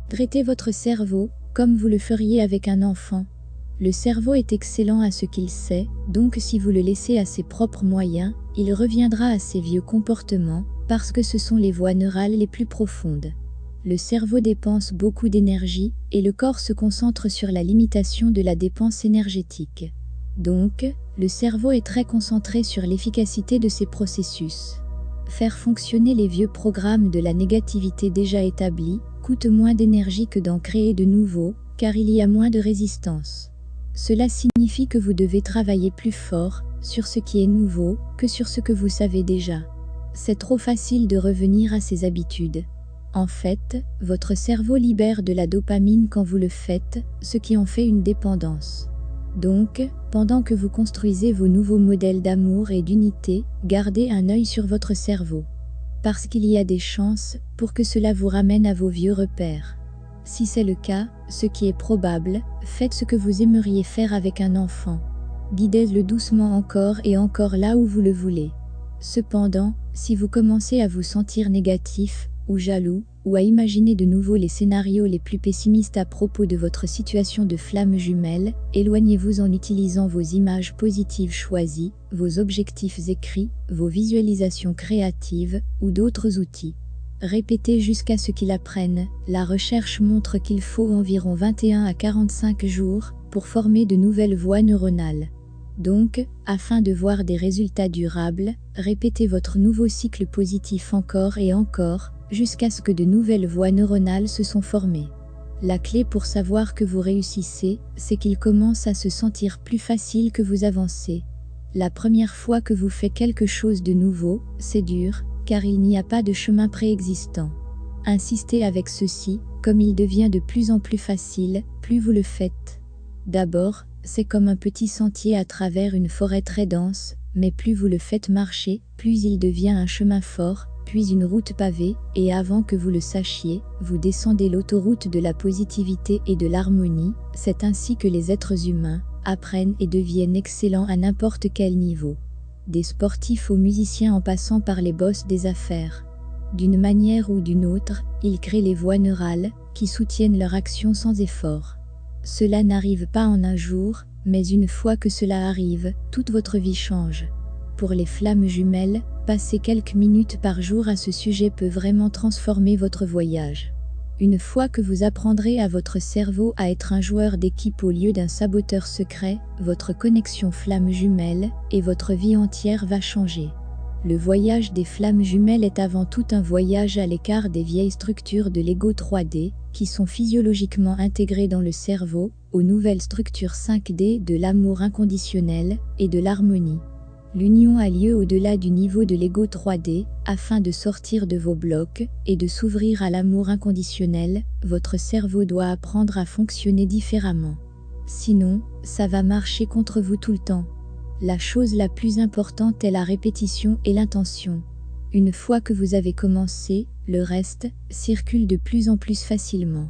Traitez votre cerveau comme vous le feriez avec un enfant. Le cerveau est excellent à ce qu'il sait, donc si vous le laissez à ses propres moyens, il reviendra à ses vieux comportements, parce que ce sont les voies neurales les plus profondes. Le cerveau dépense beaucoup d'énergie, et le corps se concentre sur la limitation de la dépense énergétique. Donc, le cerveau est très concentré sur l'efficacité de ces processus. Faire fonctionner les vieux programmes de la négativité déjà établis coûte moins d'énergie que d'en créer de nouveaux, car il y a moins de résistance. Cela signifie que vous devez travailler plus fort sur ce qui est nouveau que sur ce que vous savez déjà. C'est trop facile de revenir à ces habitudes. En fait, votre cerveau libère de la dopamine quand vous le faites, ce qui en fait une dépendance. Donc, pendant que vous construisez vos nouveaux modèles d'amour et d'unité, gardez un œil sur votre cerveau. Parce qu'il y a des chances pour que cela vous ramène à vos vieux repères. Si c'est le cas, ce qui est probable, faites ce que vous aimeriez faire avec un enfant. Guidez-le doucement encore et encore là où vous le voulez. Cependant, si vous commencez à vous sentir négatif, ou jaloux, ou à imaginer de nouveau les scénarios les plus pessimistes à propos de votre situation de flamme jumelle, éloignez-vous en utilisant vos images positives choisies, vos objectifs écrits, vos visualisations créatives, ou d'autres outils. Répétez jusqu'à ce qu'il apprenne. La recherche montre qu'il faut environ 21 à 45 jours pour former de nouvelles voies neuronales. Donc, afin de voir des résultats durables, répétez votre nouveau cycle positif encore et encore, jusqu'à ce que de nouvelles voies neuronales se sont formées. La clé pour savoir que vous réussissez, c'est qu'il commence à se sentir plus facile que vous avancez. La première fois que vous faites quelque chose de nouveau, c'est dur, car il n'y a pas de chemin préexistant. Insistez avec ceci, comme il devient de plus en plus facile, plus vous le faites. D'abord, c'est comme un petit sentier à travers une forêt très dense, mais plus vous le faites marcher, plus il devient un chemin fort, puis une route pavée, et avant que vous le sachiez, vous descendez l'autoroute de la positivité et de l'harmonie. C'est ainsi que les êtres humains apprennent et deviennent excellents à n'importe quel niveau. Des sportifs aux musiciens en passant par les boss des affaires. D'une manière ou d'une autre, ils créent les voies neurales qui soutiennent leur action sans effort. Cela n'arrive pas en un jour, mais une fois que cela arrive, toute votre vie change. Pour les flammes jumelles, passer quelques minutes par jour à ce sujet peut vraiment transformer votre voyage. Une fois que vous apprendrez à votre cerveau à être un joueur d'équipe au lieu d'un saboteur secret, votre connexion flamme jumelle et votre vie entière va changer. Le voyage des flammes jumelles est avant tout un voyage à l'écart des vieilles structures de l'ego 3D, qui sont physiologiquement intégrées dans le cerveau, aux nouvelles structures 5D de l'amour inconditionnel et de l'harmonie. L'union a lieu au-delà du niveau de l'ego 3D, afin de sortir de vos blocs et de s'ouvrir à l'amour inconditionnel. Votre cerveau doit apprendre à fonctionner différemment. Sinon, ça va marcher contre vous tout le temps. La chose la plus importante est la répétition et l'intention. Une fois que vous avez commencé, le reste circule de plus en plus facilement.